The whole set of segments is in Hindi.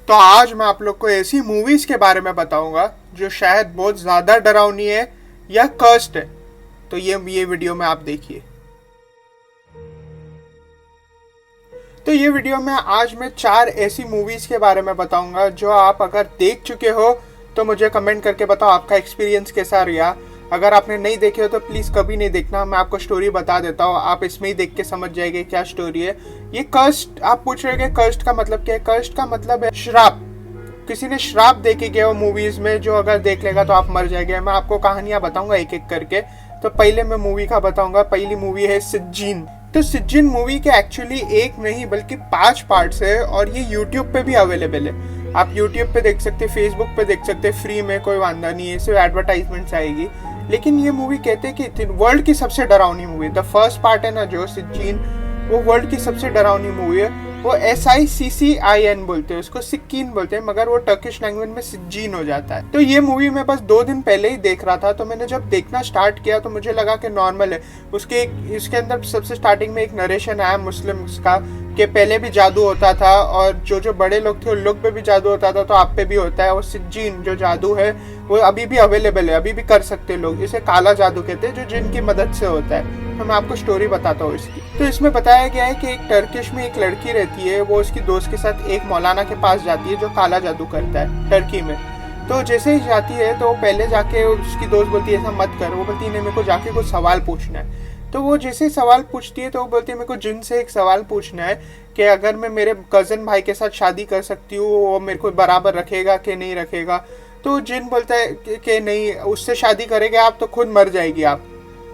तो आज मैं आप लोग को ऐसी मूवीज के बारे में बताऊंगा जो शायद बहुत ज्यादा डरावनी है या कर्स्ड है। तो ये वीडियो में आप देखिए। तो ये वीडियो में आज मैं 4 ऐसी मूवीज के बारे में बताऊंगा जो आप अगर देख चुके हो तो मुझे कमेंट करके बताओ आपका एक्सपीरियंस कैसा रहा। अगर आपने नहीं देखे हो तो प्लीज़ कभी नहीं देखना, मैं आपको स्टोरी बता देता हूँ, आप इसमें ही देख के समझ जाएंगे क्या स्टोरी है। ये कर्स्ट, आप पूछ रहे हैं कर्स्ट का मतलब क्या है? कर्स्ट का मतलब है श्राप। किसी ने श्राप दे के गया वो मूवीज में, जो अगर देख लेगा तो आप मर जाएंगे। मैं आपको कहानियां बताऊंगा एक एक करके। तो पहले मैं मूवी का बताऊंगा। पहली मूवी है सिज्जीन। तो सिज्जीन मूवी के एक्चुअली एक नहीं बल्कि 5 पार्ट्स है और ये यूट्यूब पे भी अवेलेबल है। आप यूट्यूब पे देख सकते, फेसबुक पे देख सकते, फ्री में, कोई वांदा नहीं है, सिर्फ एडवर्टाइजमेंट आएगी। लेकिन ये मूवी कहते हैं कि वर्ल्ड की सबसे डरावनी मूवी, द फर्स्ट पार्ट है ना जो सिज्जीन, वो वर्ल्ड की सबसे डरावनी मूवी है। वो SICCIN बोलते हैं उसको, सिक्कीन बोलते हैं, मगर वो टर्किश लैंग्वेज में सिज्जीन हो जाता है। तो ये मूवी मैं बस 2 दिन पहले ही देख रहा था। तो मैंने जब देखना स्टार्ट किया तो मुझे लगा कि नॉर्मल है। इसके अंदर सबसे स्टार्टिंग में एक नरेशन आया मुस्लिम्स का कि पहले भी जादू होता था और जो बड़े लोग थे उन लोग पे भी जादू होता था, तो आप पे भी होता है। और सिज्जीन जो जादू है वो अभी भी अवेलेबल है, अभी भी कर सकते हैं लोग। इसे काला जादू कहते हैं, जो जिन की मदद से होता है। तो मैं आपको स्टोरी बताता हूँ इसकी। तो इसमें बताया गया है कि एक टर्किश में एक लड़की रहती है, वो उसकी दोस्त के साथ एक मौलाना के पास जाती है जो काला जादू करता है टर्की में। तो जैसे ही जाती है तो पहले जाके उसकी दोस्त बोलती है ऐसा मत कर, वो बोलती है नहीं, मेरे को जाके कुछ सवाल पूछना है। तो वो जैसे सवाल पूछती है तो वो बोलती है मेरे को जिन से एक सवाल पूछना है कि अगर मैं मेरे कज़न भाई के साथ शादी कर सकती हूँ वो मेरे को बराबर रखेगा कि नहीं रखेगा। तो जिन बोलता है कि नहीं, उससे शादी करेंगे आप तो खुद मर जाएगी आप।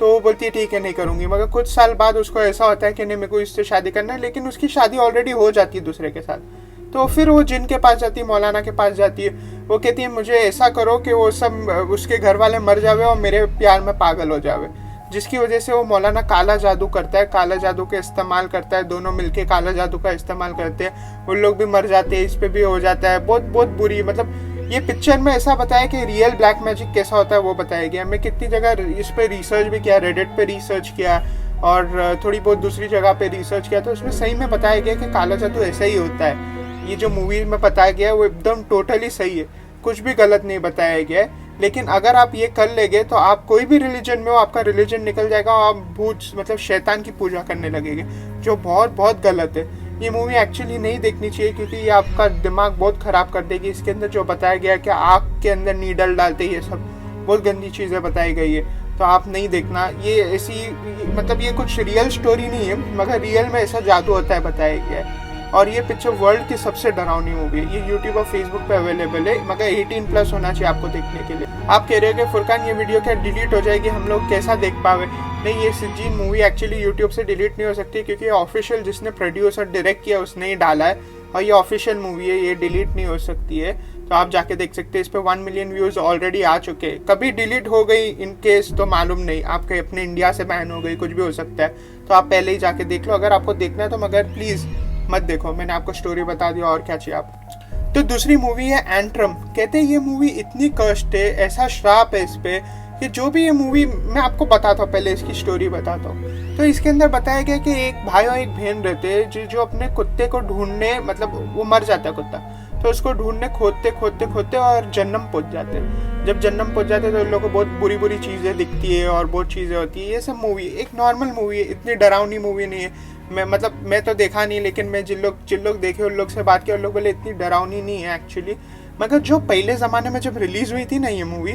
तो वो बोलती है ठीक है नहीं करूँगी। मगर कुछ साल बाद उसको ऐसा होता है कि नहीं, मेरे को इससे शादी करना है, लेकिन उसकी शादी ऑलरेडी हो जाती है दूसरे के साथ। तो फिर वो जिन के पास जाती है, मौलाना के पास जाती है। वो कहती है मुझे ऐसा करो कि वो सब उसके घर वाले मर जावे और मेरे प्यार में पागल हो जावे। जिसकी वजह से वो मौलाना काला जादू करता है, काला जादू का इस्तेमाल करता है। दोनों मिलके काला जादू का इस्तेमाल करते हैं, उन लोग भी मर जाते हैं, इस पे भी हो जाता है। बहुत बहुत बुरी, मतलब ये पिक्चर में ऐसा बताया कि रियल ब्लैक मैजिक कैसा होता है वो बताया गया। मैं कितनी जगह इस पे रिसर्च भी किया, रेडिट पे रिसर्च किया और थोड़ी बहुत दूसरी जगह पे रिसर्च किया। तो उसमें सही में बताया गया कि काला जादू ऐसा ही होता है। ये जो मूवी में बताया गया है वो एकदम टोटली सही है, कुछ भी गलत नहीं बताया गया है। लेकिन अगर आप ये कर लेंगे तो आप कोई भी रिलीजन में हो, आपका रिलीजन निकल जाएगा और आप भूत मतलब शैतान की पूजा करने लगेंगे, जो बहुत बहुत गलत है। ये मूवी एक्चुअली नहीं देखनी चाहिए क्योंकि ये आपका दिमाग बहुत ख़राब कर देगी। इसके अंदर जो बताया गया है कि आँख के अंदर नीडल डालते, ये सब बहुत गंदी चीज़ें बताई गई है, तो आप नहीं देखना। ये ऐसी मतलब ये कुछ रियल स्टोरी नहीं है, मगर रियल में ऐसा जादू होता है बताया गया है। और ये पिक्चर वर्ल्ड की सबसे डरावनी मूवी है। ये यूट्यूब और फेसबुक पे अवेलेबल है, मगर 18+ होना चाहिए आपको देखने के लिए। आप कह रहे हो कि फुरकान ये वीडियो क्या डिलीट हो जाएगी, हम लोग कैसा देख पावे? नहीं, ये सिज्जीन मूवी एक्चुअली यूट्यूब से डिलीट नहीं हो सकती क्योंकि ऑफिशियल जिसने प्रोड्यूस और डायरेक्ट किया उसने ही डाला है और ये ऑफिशियल मूवी है, ये डिलीट नहीं हो सकती है। तो आप जाके देख सकते हैं। इस पर 1 मिलियन व्यूज़ ऑलरेडी आ चुके हैं। कभी डिलीट हो गई इन केस तो मालूम नहीं, आपके अपने इंडिया से बैन हो गई, कुछ भी हो सकता है। तो आप पहले ही जाके देख लो अगर आपको देखना है तो, मगर प्लीज़ मत देखो। मैंने आपको स्टोरी बता दी, और क्या चाहिए आप। तो दूसरी मूवी है एंट्रम। कहते हैं ये मूवी इतनी कष्ट है, ऐसा श्राप है इस पे कि जो भी ये मूवी, मैं आपको बताता हूँ, पहले इसकी स्टोरी बताता हूँ। तो इसके अंदर बताया गया कि एक भाई और एक बहन रहते हैं जो अपने कुत्ते को ढूंढने, मतलब वो मर जाता है कुत्ता, तो उसको ढूंढने खोदते खोदते खोदते और जन्नम पहुँच जाते हैं। जब जन्नम पहुँच जाते हैं तो उन लोगों को बहुत बुरी बुरी चीज़ें दिखती है और बहुत चीज़ें होती है। ये सब मूवी एक नॉर्मल मूवी है, इतनी डरावनी मूवी नहीं है। मैं तो देखा नहीं, लेकिन मैं जिन लोग देखे उन लोग से बात किया, उन लोग बोले इतनी डरावनी नहीं है एक्चुअली। मगर जो पहले ज़माने में जब रिलीज़ हुई थी ना ये मूवी,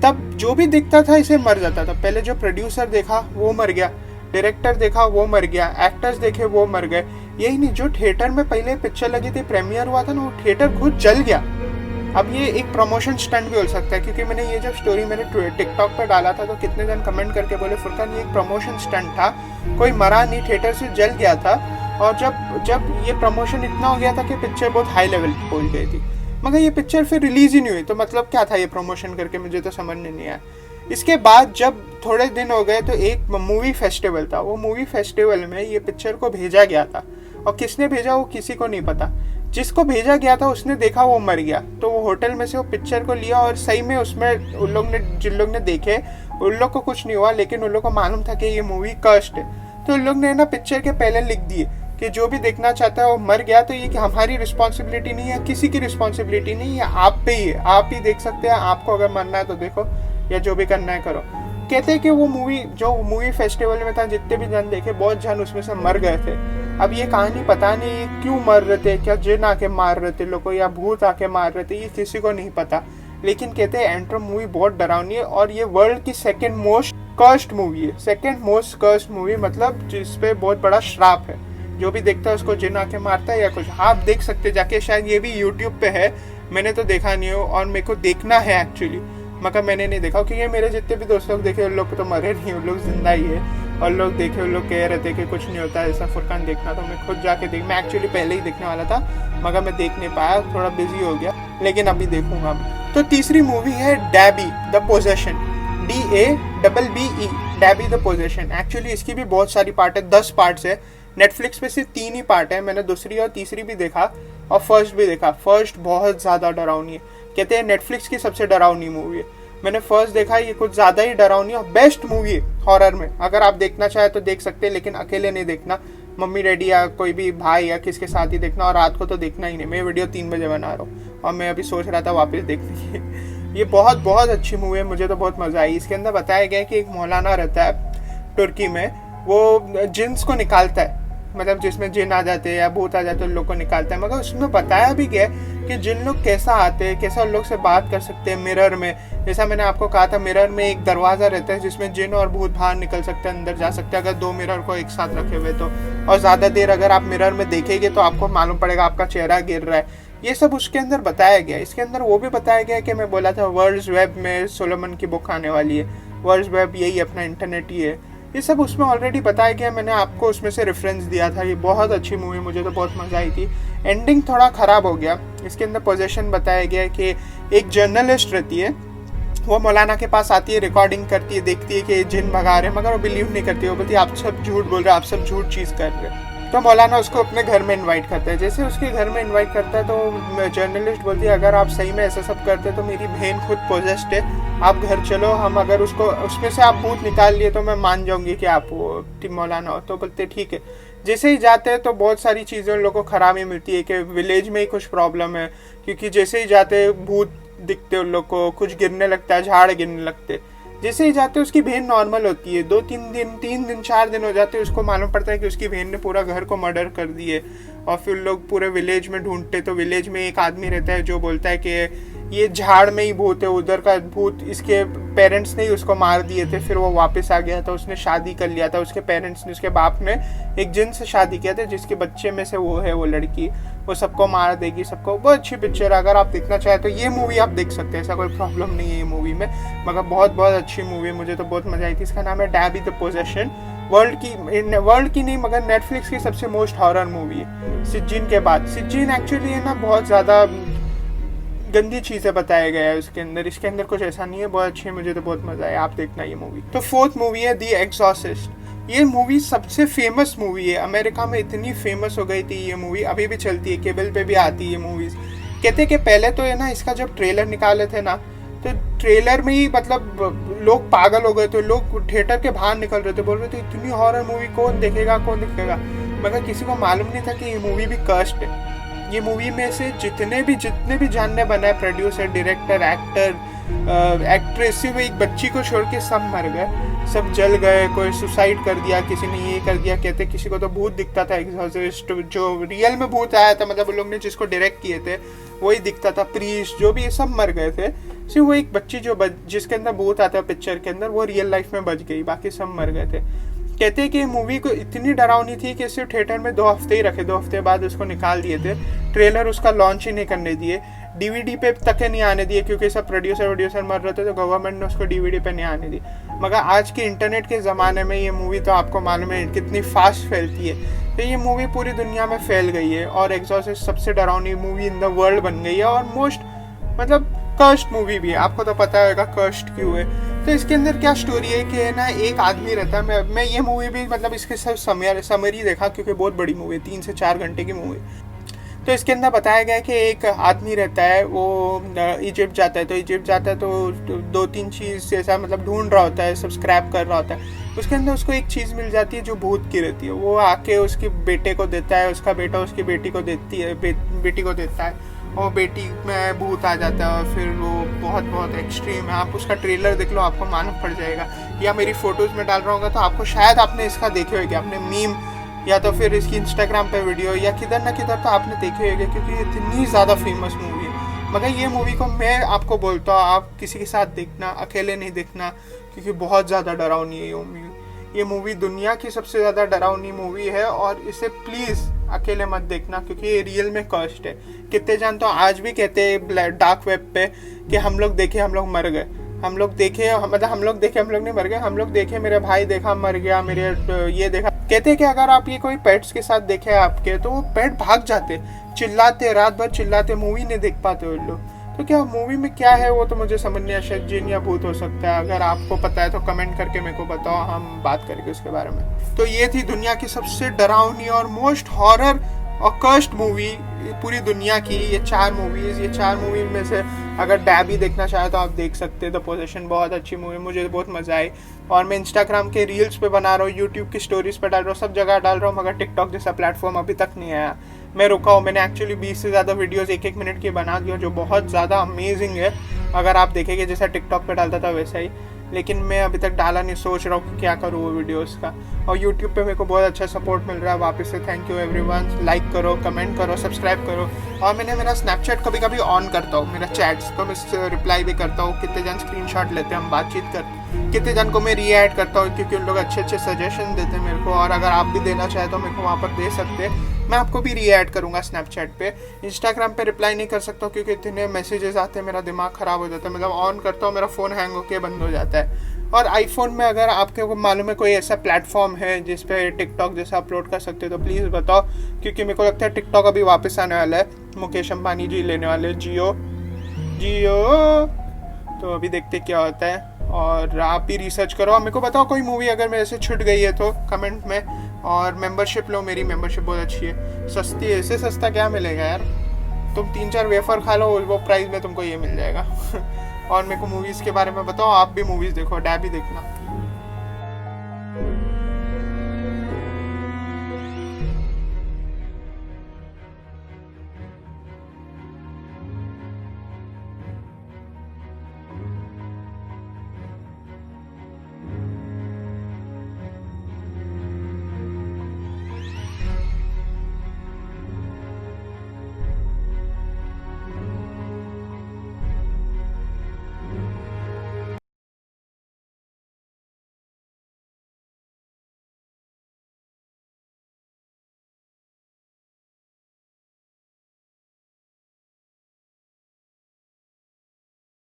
तब जो भी दिखता था इसे मर जाता था। पहले जो प्रोड्यूसर देखा वो मर गया, डायरेक्टर देखा वो मर गया, एक्टर्स देखे वो मर गए। यही नहीं, जो थिएटर में पहले पिक्चर लगी थी, प्रीमियर हुआ था ना, वो थिएटर खुद जल गया। अब ये एक प्रमोशन स्टंट भी हो सकता है क्योंकि मैंने ये जब स्टोरी मैंने टिकटॉक पर डाला था तो कितने जन कमेंट करके बोले फुरकान ये एक प्रमोशन स्टंट था, कोई मरा नहीं, थिएटर से जल गया था। और जब ये प्रमोशन इतना हो गया था कि पिक्चर बहुत हाई लेवल पर पहुँच गई थी, मगर ये पिक्चर फिर रिलीज़ ही नहीं हुई। तो मतलब क्या था ये प्रमोशन करके, मुझे तो समझ नहीं आया। इसके बाद जब थोड़े दिन हो गए तो एक मूवी फेस्टिवल था, वो मूवी फेस्टिवल में ये पिक्चर को भेजा गया था और किसने भेजा वो किसी को नहीं पता। जिसको भेजा गया था उसने देखा वो मर गया, तो वो होटल में से वो पिक्चर को लिया और सही में उसमें उन लोग ने, जिन लोग ने देखे उन लोग को कुछ नहीं हुआ, लेकिन उन लोग को मालूम था कि ये मूवी कर्स्ड है। तो उन लोग ने ना पिक्चर के पहले लिख दिए कि जो भी देखना चाहता है वो मर गया, तो ये कि हमारी रिस्पॉन्सिबिलिटी नहीं है, किसी की रिस्पॉन्सिबिलिटी नहीं है, आप पे ही है, आप ही देख सकते हैं। आपको अगर मरना है तो देखो, या जो भी करना है करो। कहते हैं कि वो मूवी जो मूवी फेस्टिवल में था, जितने भी जन देखे बहुत जन उसमें से मर गए थे। अब ये कहानी पता नहीं क्यों मर रहे थे, क्या जिन आके मार रहे थे लोग को या भूत आके मार रहे थे, ये किसी को नहीं पता। लेकिन कहते हैं एंट्रो मूवी बहुत डरावनी है और ये वर्ल्ड की सेकंड मोस्ट कर्स्ड मूवी है। सेकंड मोस्ट कर्स्ड मूवी मतलब जिसपे बहुत बड़ा श्राप है, जो भी देखता है उसको जिन आके मारता है या कुछ। आप देख सकते जाके, शायद ये भी यूट्यूब पे है, मैंने तो देखा नहीं हो और मेरे को देखना है एक्चुअली, मगर मैंने नहीं देखा क्योंकि मेरे जितने भी दोस्त लोग देखे उन लोग तो मरे नहीं, उन लोग जिंदा ही है। और लोग देखे उन लोग कह रहे थे कि कुछ नहीं होता ऐसा फुरकान देखना, तो मैं खुद जाके मैं एक्चुअली पहले ही देखने वाला था मगर मैं देख नहीं पाया, थोड़ा बिजी हो गया, लेकिन अभी देखूंगा। तो तीसरी मूवी है Debi the possession, DABBE, Debi the possession. Actually इसकी भी बहुत सारी पार्ट है, 10 पार्ट्स है। नेटफ्लिक्स पे सिर्फ 3 ही पार्ट है, मैंने दूसरी और तीसरी भी देखा और फर्स्ट भी देखा। फर्स्ट बहुत ज़्यादा डरावनी है, कहते हैं नेटफ्लिक्स की सबसे डरावनी मूवी है। मैंने फर्स्ट देखा, ये कुछ ज़्यादा ही डरावनी और बेस्ट मूवी है हॉरर में। अगर आप देखना चाहे तो देख सकते हैं, लेकिन अकेले नहीं देखना, मम्मी डैडी या कोई भी भाई या किसके साथ ही देखना, और रात को तो देखना ही नहीं। मैं वीडियो 3 बजे बना रहा हूँ और मैं अभी सोच रहा था वापस देखने की। ये बहुत बहुत अच्छी मूवी है, मुझे तो बहुत मज़ा आई। इसके अंदर बताया गया है कि एक मौलाना रहता है तुर्की में, वो जिन्स को निकालता है, मतलब जिसमें जिन आ जाते हैं या भूत आ जाते हैं उन लोग को निकालता है। मगर उसमें बताया भी गया कि जिन लोग कैसा आते हैं, कैसा उन लोग से बात कर सकते हैं मिरर में। जैसा मैंने आपको कहा था, मिरर में एक दरवाज़ा रहता है जिसमें जिन और भूत बाहर निकल सकते हैं, अंदर जा सकते हैं अगर 2 मिरर को एक साथ रखे हुए तो। और ज़्यादा देर अगर आप मिरर में देखेंगे तो आपको मालूम पड़ेगा आपका चेहरा गिर रहा है। ये सब उसके अंदर बताया गया। इसके अंदर वो भी बताया गया कि मैं बोला था वर्ल्ड वेब में सोलोमन की बुक आने वाली है। वर्ल्ड वेब यही अपना इंटरनेट ही है, ये सब उसमें ऑलरेडी बताया गया। मैंने आपको उसमें से रेफरेंस दिया था। ये बहुत अच्छी मूवी, मुझे तो बहुत मज़ा आई थी। एंडिंग थोड़ा ख़राब हो गया। इसके अंदर पोजेशन बताया गया है कि एक जर्नलिस्ट रहती है, वो मौलाना के पास आती है, रिकॉर्डिंग करती है, देखती है कि जिन भगा रहे हैं, मगर वो बिलीव नहीं करती। वो बोलती है आप सब झूठ बोल रहे हो, आप सब झूठ चीज़ कर रहे हो। तो मौलाना उसको अपने घर में इनवाइट करता है। जैसे उसके घर में इनवाइट करता है तो जर्नलिस्ट बोलती है अगर आप सही में ऐसा सब करते तो मेरी बहन खुद पोजेस्ड है, आप घर चलो, हम अगर उसको उसमें से आप भूत निकाल लिए तो मैं मान जाऊंगी कि आप वो मौलाना हो। तो बोलते ठीक है। जैसे ही जाते हैं तो बहुत सारी चीज़ें उन लोगों को ख़राबी मिलती है कि विलेज में ही कुछ प्रॉब्लम है, क्योंकि जैसे ही जाते भूत दिखते उन लोग को, कुछ गिरने लगता है, झाड़ गिरने लगते। जैसे ही जाते उसकी बहन नॉर्मल होती है। 2-3 दिन 3 दिन 4 दिन हो जाते, उसको मालूम पड़ता है कि उसकी बहन ने पूरा घर को मर्डर कर दिए। और फिर लोग पूरे विलेज में ढूंढते तो विलेज में एक आदमी रहता है जो बोलता है कि ये झाड़ में ही भूत है, उधर का भूत इसके पेरेंट्स ने ही उसको मार दिए थे, फिर वो वापस आ गया था, उसने शादी कर लिया था, उसके पेरेंट्स ने, उसके बाप ने एक जिन से शादी किया था जिसके बच्चे में से वो है वो लड़की, वो सबको मार देगी सबको। बहुत अच्छी पिक्चर है, अगर आप देखना चाहें तो ये मूवी आप देख सकते हैं, ऐसा कोई प्रॉब्लम नहीं है ये मूवी में, मगर बहुत बहुत अच्छी मूवी, मुझे तो बहुत मजा आई थी। इसका नाम है डैबी द पोजेशन। वर्ल्ड की नहीं मगर नेटफ्लिक्स की सबसे मोस्ट हॉरर मूवी है सिज्जिन के बाद। सिज्जिन एक्चुअली है ना बहुत ज़्यादा गंदी चीज़ें बताया गया है उसके अंदर, इसके अंदर कुछ ऐसा नहीं है, बहुत अच्छी है, मुझे तो बहुत मज़ा आया। आप देखना ये मूवी। तो 4th मूवी है द एक्सॉर्सिस्ट। ये मूवी सबसे फेमस मूवी है, अमेरिका में इतनी फेमस हो गई थी ये मूवी, अभी भी चलती है, केबल पे भी आती है ये मूवीज़। कहते कि पहले तो है ना इसका जब ट्रेलर निकाले थे ना तो ट्रेलर में ही मतलब लोग पागल हो गए थे, लोग थिएटर के बाहर निकल रहे थे, बोल रहे थे इतनी हॉरर मूवी कौन देखेगा कौन देखेगा, मगर किसी को मालूम नहीं था कि ये मूवी भी कर्स्ड है। ये मूवी में से जितने भी जानने बना है, प्रोड्यूसर, डायरेक्टर, एक्ट्रेस, सिर्फ एक बच्ची को छोड़ के सब मर गए, सब जल गए, कोई सुसाइड कर दिया, किसी ने ये कर दिया। कहते किसी को तो भूत दिखता था, एक्सॉर्सिस्ट जो रियल में भूत आया था, मतलब उन लोग ने जिसको डायरेक्ट किए थे वही दिखता था, प्रीस्ट जो भी, ये सब मर गए थे। सिर्फ वो एक बच्ची जो जिसके अंदर भूत आता है पिक्चर के अंदर, वो रियल लाइफ में बच गई, बाकी सब मर गए थे। कहते हैं कि मूवी को इतनी डरावनी थी कि सिर्फ थिएटर में 2 हफ्ते ही रखे, 2 हफ्ते बाद उसको निकाल दिए थे, ट्रेलर उसका लॉन्च ही नहीं करने दिए, DVD पे तक नहीं आने दिए, क्योंकि सब प्रोड्यूसर मर रहे थे तो गवर्नमेंट ने उसको DVD पे नहीं आने दी। मगर आज के इंटरनेट के ज़माने में ये मूवी तो आपको मालूम है कितनी फास्ट फैलती है, तो ये मूवी पूरी दुनिया में फैल गई है और एक्सॉर्सिस्ट सबसे डरावनी मूवी इन द वर्ल्ड बन गई है और मोस्ट मतलब कर्स्ड मूवी भी है। आपको तो पता होगा कर्स्ड क्यों है। तो इसके अंदर क्या स्टोरी है कि ना एक आदमी रहता है, मैं ये मूवी भी मतलब इसके सब समरी देखा क्योंकि बहुत बड़ी मूवी है, 3 से 4 घंटे की मूवी। तो इसके अंदर बताया गया है कि एक आदमी रहता है, वो इजिप्ट जाता है, तो इजिप्ट जाता है तो 2-3 चीज़ ऐसा मतलब ढूंढ रहा होता है, सब्सक्राइब कर रहा होता है। उसके अंदर उसको एक चीज़ मिल जाती है जो भूत की रहती है। वो आके उसके बेटे को देता है, उसका बेटा उसकी बेटी को देती है, बेटी को देता है, और बेटी में भूत आ जाता है। और फिर वो बहुत बहुत एक्सट्रीम है। आप उसका ट्रेलर देख लो, आपको मालूम पड़ जाएगा, या मेरी फ़ोटोज़ में डाल रहा होगा तो आपको शायद आपने इसका देखे होगा, आपने मीम या तो फिर इसकी इंस्टाग्राम पे वीडियो या किधर ना किधर तो आपने देखे होंगे, क्योंकि इतनी ज़्यादा फेमस मूवी है। मगर ये मूवी को मैं आपको बोलता हूँ, आप किसी के साथ देखना, अकेले नहीं देखना, क्योंकि बहुत ज़्यादा डरावनी है ये मूवी दुनिया की सबसे ज़्यादा डरावनी मूवी है। और इसे प्लीज़ अकेले मत देखना, क्योंकि ये रियल में कॉस्ट है। कितने जन तो आज भी कहते हैं डार्क वेब पे कि हम लोग देखे हम लोग मर गए, हम लोग देखे, मतलब हम लोग देखे हम लोग नहीं मर गए, हम लोग देखे मेरे भाई देखा मर गया, मेरे ये देखा। कहते हैं कि अगर आप ये कोई पेट्स के साथ देखे आपके, तो वो पेट भाग जाते, चिल्लाते, रात भर चिल्लाते, मूवी नहीं देख पाते वो लोग। तो क्या मूवी में क्या है वो तो मुझे समझ नहीं आया, शायद जिन या भूत हो सकता है। अगर आपको पता है तो कमेंट करके मेरे को बताओ, हम बात करेंगे उसके बारे में। तो ये थी दुनिया की सबसे डरावनी और मोस्ट हॉरर और कर्स्ड मूवी पूरी दुनिया की, ये 4 मूवीज़। ये 4 मूवी में से अगर डैबी देखना चाहे तो आप देख सकते हैं। द पोजेशन बहुत अच्छी मूवी, मुझे बहुत मज़ा आई। और मैं इंस्टाग्राम के रील्स पे बना रहा हूँ, यूट्यूब की स्टोरीज पे डाल रहा हूँ, सब जगह डाल रहा हूँ, मगर टिकटॉक जैसा प्लेटफॉर्म अभी तक नहीं आया। मैं रुका हूँ, मैंने एक्चुअली 20 से ज़्यादा वीडियोज़ 1-1 मिनट की बना दी, जो बहुत ज़्यादा अमेजिंग है। अगर आप देखेंगे जैसा टिकटॉक पे डालता था वैसा ही, लेकिन मैं अभी तक डाला नहीं, सोच रहा हूँ कि क्या करूँ वो वीडियोस का। और यूट्यूब पे मेरे को बहुत अच्छा सपोर्ट मिल रहा है, वापस से थैंक यू एवरीवन। लाइक करो, कमेंट करो, सब्सक्राइब करो। और मैंने मेरा स्नैपचैट कभी कभी ऑन करता हूँ, मेरा चैट्स तो मैं रिप्लाई भी करता हूँ। कितने जन स्क्रीनशॉट लेते हैं, हम बातचीत करते, कितने जन को मैं रीऐड करता हूँ, क्योंकि उन लोग अच्छे अच्छे सजेशन देते हैं मेरे को। और अगर आप भी देना चाहे तो मेरे को वहाँ पर दे सकते हैं, मैं आपको भी रीऐड करूँगा स्नैपचैट पे। इंस्टाग्राम पे रिप्लाई नहीं कर सकता क्योंकि इतने मैसेजेस आते हैं, मेरा दिमाग ख़राब हो जाता है। मतलब ऑन करता हूँ, मेरा फ़ोन हैंग होकर बंद हो जाता है। और आईफोन में अगर आपको मालूम है कोई ऐसा प्लेटफॉर्म है जिस पे टिकटॉक जैसा अपलोड कर सकते हो तो प्लीज़ बताओ, क्योंकि मेरे को लगता है टिकटॉक अभी वापस आने वाला है। मुकेश अंबानी जी लेने वाले जियो। तो अभी देखते क्या होता है। और आप भी रिसर्च करो, मेरे को बताओ कोई मूवी अगर मेरे से छूट गई है तो कमेंट में। और मेंबरशिप लो, मेरी मेंबरशिप बहुत अच्छी है, सस्ती है। इससे सस्ता क्या मिलेगा यार, तुम 3-4 वेफर खा लो, वो प्राइस में तुमको ये मिल जाएगा। और मेरे को मूवीज़ के बारे में बताओ, आप भी मूवीज़ देखो, डैबी देखना।